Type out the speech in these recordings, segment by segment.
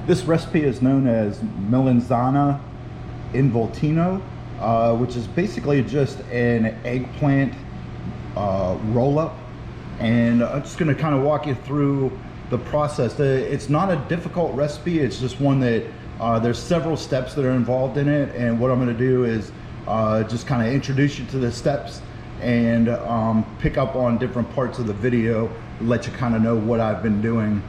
This recipe is known as Melanzane Involtino, which is basically just an eggplant roll-up. And I'm just going to kind of walk you through the process. It's not a difficult recipe. It's just one that there's several steps that are involved in it. And what I'm going to do is just kind of introduce you to the steps and pick up on different parts of the video, let you kind of know what I've been doing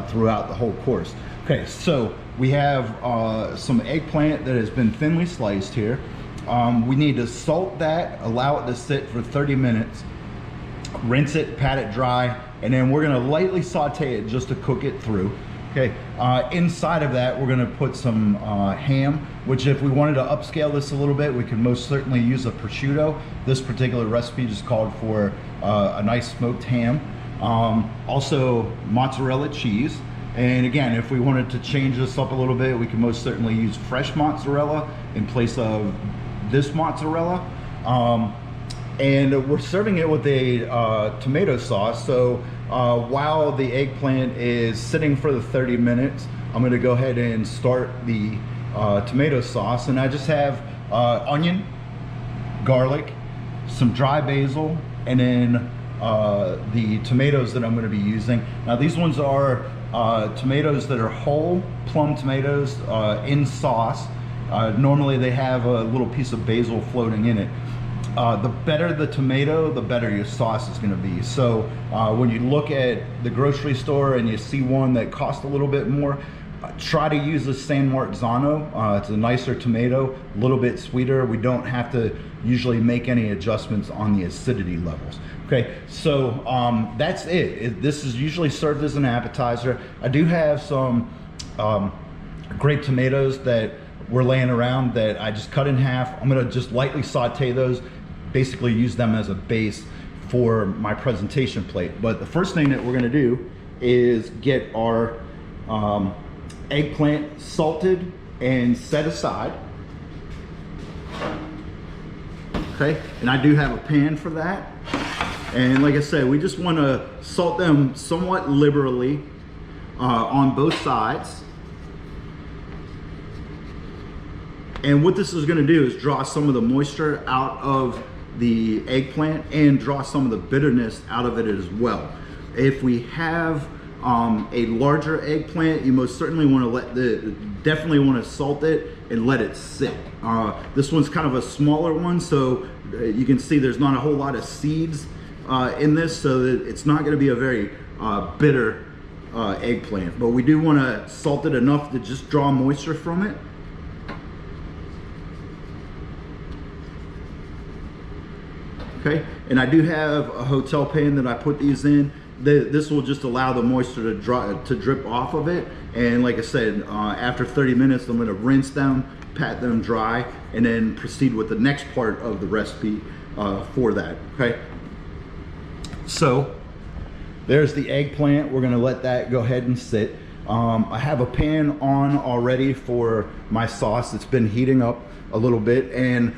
throughout the whole course. Okay, so we have some eggplant that has been thinly sliced here. We need to salt that, allow it to sit for 30 minutes, rinse it, pat it dry, and then we're gonna lightly saute it just to cook it through. Okay, inside of that, we're gonna put some ham, which if we wanted to upscale this a little bit, we could most certainly use a prosciutto. This particular recipe just called for a nice smoked ham. Also mozzarella cheese. And again, if we wanted to change this up a little bit, we can most certainly use fresh mozzarella in place of this mozzarella. And we're serving it with a tomato sauce. So while the eggplant is sitting for the 30 minutes, I'm gonna go ahead and start the tomato sauce. And I just have onion, garlic, some dry basil, and then the tomatoes that I'm gonna be using. Now these ones are tomatoes that are whole plum tomatoes in sauce. Normally they have a little piece of basil floating in it. The better the tomato, the better your sauce is going to be. So when you look at the grocery store and you see one that costs a little bit more, try to use the San Marzano. It's a nicer tomato, a little bit sweeter. We don't have to usually make any adjustments on the acidity levels. Okay, so that's it. This is usually served as an appetizer. I do have some grape tomatoes that were laying around that I just cut in half. I'm gonna just lightly saute those, basically use them as a base for my presentation plate. But the first thing that we're gonna do is get our eggplant salted and set aside. Okay, and I do have a pan for that. And like I said, we just want to salt them somewhat liberally on both sides. And what this is going to do is draw some of the moisture out of the eggplant and draw some of the bitterness out of it as well. If we have a larger eggplant, you most certainly want to definitely want to salt it and let it sit. This one's kind of a smaller one, so you can see there's not a whole lot of seeds in this, so that it's not going to be a very bitter eggplant. But we do want to salt it enough to just draw moisture from it. Okay, and I do have a hotel pan that I put these in. This will just allow the moisture to drip off of it. And like I said, after 30 minutes, I'm going to rinse them, pat them dry, and then proceed with the next part of the recipe for that. Okay. So there's the eggplant. We're going to let that go ahead and sit. I have a pan on already for my sauce. It's been heating up a little bit, and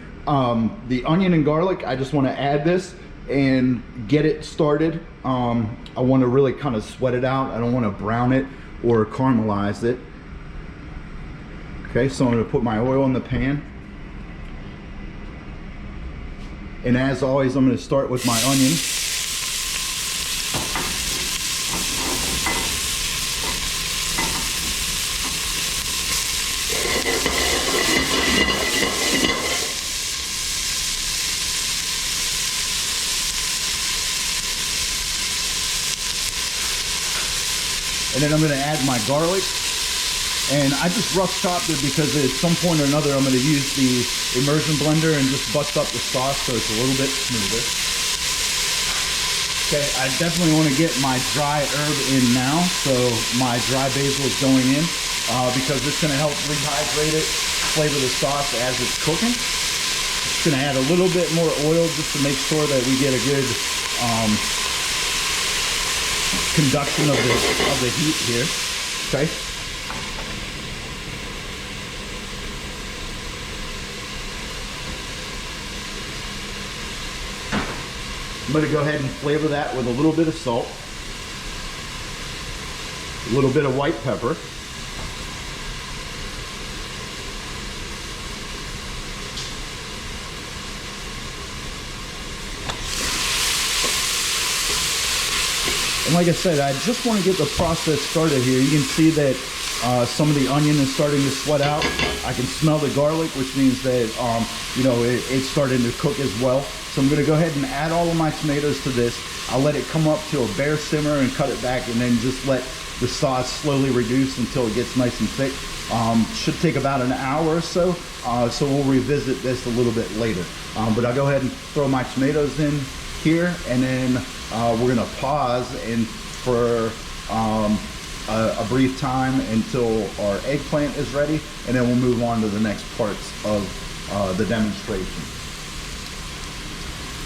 the onion and garlic, I just want to add this and get it started. I want to really kind of sweat it out. I don't want to brown it or caramelize it. Okay, so I'm going to put my oil in the pan. And as always, I'm going to start with my onion. And then I'm going to add my garlic, and I just rough chopped it because at some point or another I'm going to use the immersion blender and just bust up the sauce so it's a little bit smoother. Okay, I definitely want to get my dry herb in now, so my dry basil is going in because it's going to help rehydrate it, flavor the sauce as it's cooking. It's going to add a little bit more oil just to make sure that we get a good conduction of the heat here. Okay. I'm going to go ahead and flavor that with a little bit of salt, a little bit of white pepper, And like I said, I just want to get the process started here. You can see that some of the onion is starting to sweat out. I can smell the garlic, which means that you know, it's starting to cook as well. So I'm going to go ahead and add all of my tomatoes to this. I'll let it come up to a bare simmer and cut it back, and then just let the sauce slowly reduce until it gets nice and thick. Should take about an hour or so. So we'll revisit this a little bit later. But I'll go ahead and throw my tomatoes in here, and then we're going to pause and for a brief time until our eggplant is ready, and then we'll move on to the next parts of the demonstration.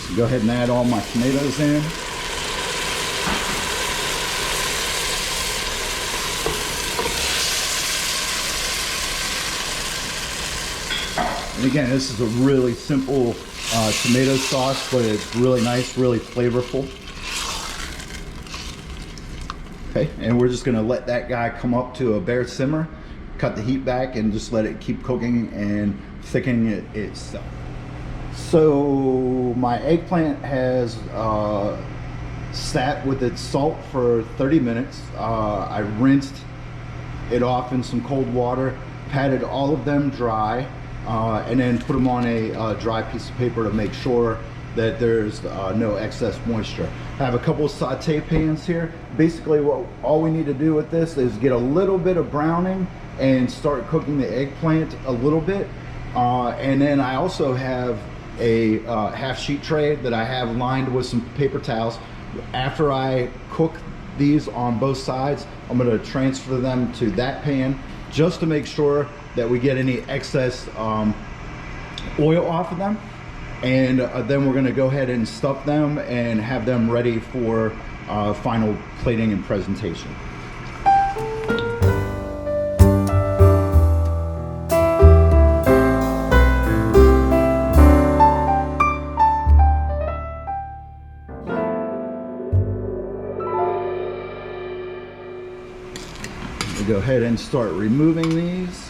So go ahead and add all my tomatoes in. And again, this is a really simple tomato sauce, but it's really nice, really flavorful. Okay, and we're just gonna let that guy come up to a bare simmer, cut the heat back, and just let it keep cooking and thickening it itself. So my eggplant has sat with its salt for 30 minutes. I rinsed it off in some cold water, patted all of them dry, and then put them on a dry piece of paper to make sure that there's no excess moisture. I have a couple of saute pans here. Basically, all we need to do with this is get a little bit of browning and start cooking the eggplant a little bit. And then I also have a half sheet tray that I have lined with some paper towels. After I cook these on both sides, I'm going to transfer them to that pan just to make sure that we get any excess oil off of them. And then we're going to go ahead and stuff them and have them ready for final plating and presentation. We'll go ahead and start removing these.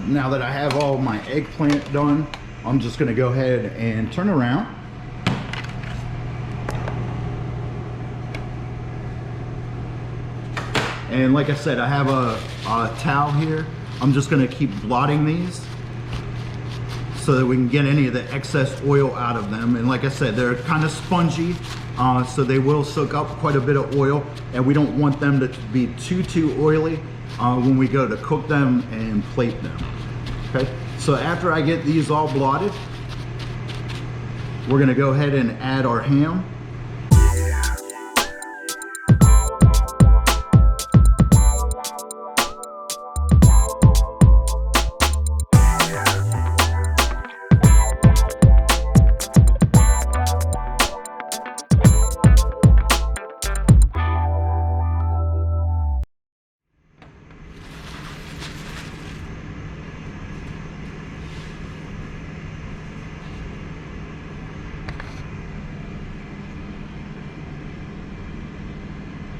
Now that I have all my eggplant done, I'm just going to go ahead and turn around. And like I said, I have a towel here. I'm just going to keep blotting these so that we can get any of the excess oil out of them. And like I said, they're kind of spongy, so they will soak up quite a bit of oil, and we don't want them to be too oily when we go to cook them and plate them. Okay, so after I get these all blotted, we're going to go ahead and add our ham.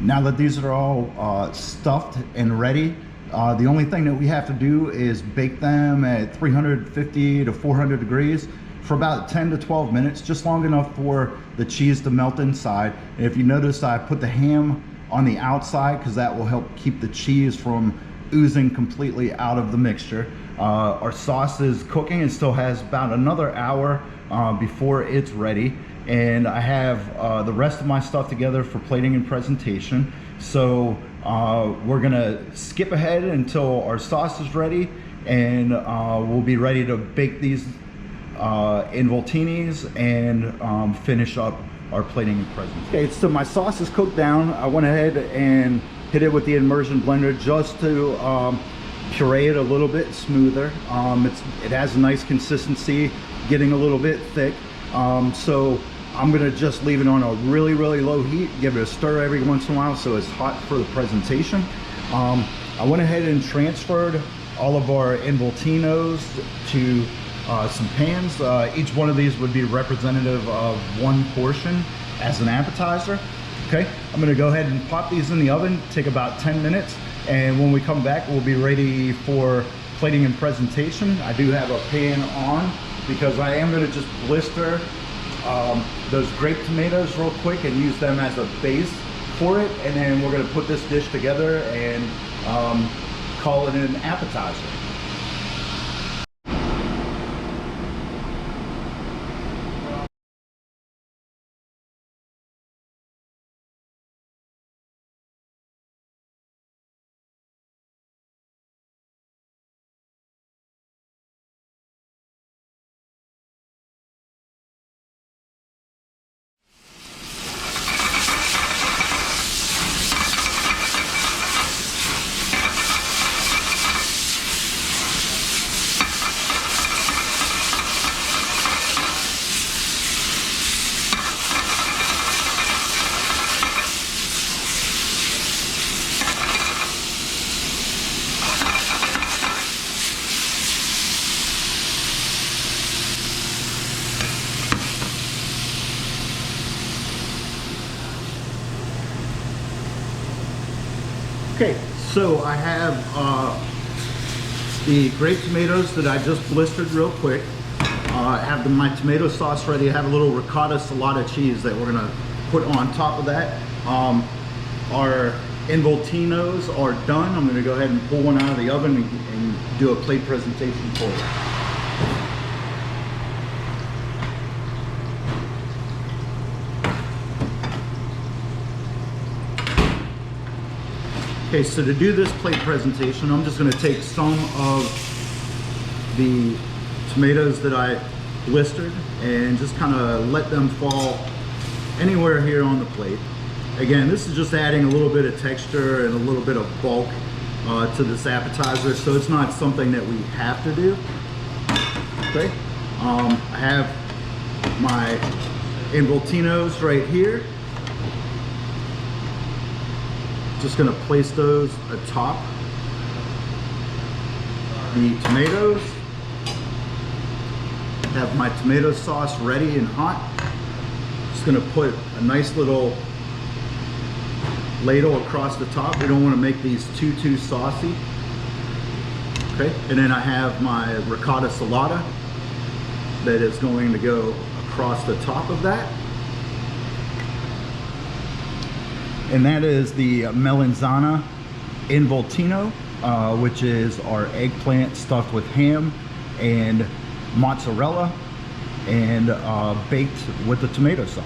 Now that these are all stuffed and ready, the only thing that we have to do is bake them at 350 to 400 degrees for about 10 to 12 minutes, just long enough for the cheese to melt inside. And if you notice, I put the ham on the outside because that will help keep the cheese from oozing completely out of the mixture. Our sauce is cooking and still has about another hour before it's ready. And I have the rest of my stuff together for plating and presentation. So we're gonna skip ahead until our sauce is ready, and we'll be ready to bake these involtinis and finish up our plating and presentation. Okay, so my sauce is cooked down. I went ahead and hit it with the immersion blender just to puree it a little bit smoother. It has a nice consistency, getting a little bit thick. So I'm gonna just leave it on a really low heat, give it a stir every once in a while so it's hot for the presentation. I went ahead and transferred all of our involtinos to some pans. Each one of these would be representative of one portion as an appetizer. Okay, I'm gonna go ahead and pop these in the oven, take about 10 minutes, and when we come back, we'll be ready for plating and presentation. I do have a pan on because I am gonna just blister those grape tomatoes real quick and use them as a base for it, and then we're gonna put this dish together and call it an appetizer. Okay, so I have the grape tomatoes that I just blistered real quick. I have my tomato sauce ready. I have a little ricotta salata cheese that we're gonna put on top of that. Our involtinos are done. I'm gonna go ahead and pull one out of the oven and do a plate presentation for you. Okay, so to do this plate presentation, I'm just going to take some of the tomatoes that I blistered and just kind of let them fall anywhere here on the plate. Again, this is just adding a little bit of texture and a little bit of bulk to this appetizer, so it's not something that we have to do. Okay, I have my involtinos right here. Just going to place those atop the tomatoes. Have my tomato sauce ready and hot. Just going to put a nice little ladle across the top. We don't want to make these too saucy. Okay, and then I have my ricotta salata that is going to go across the top of that. And that is the Melanzane Involtino, which is our eggplant stuffed with ham and mozzarella and baked with the tomato sauce.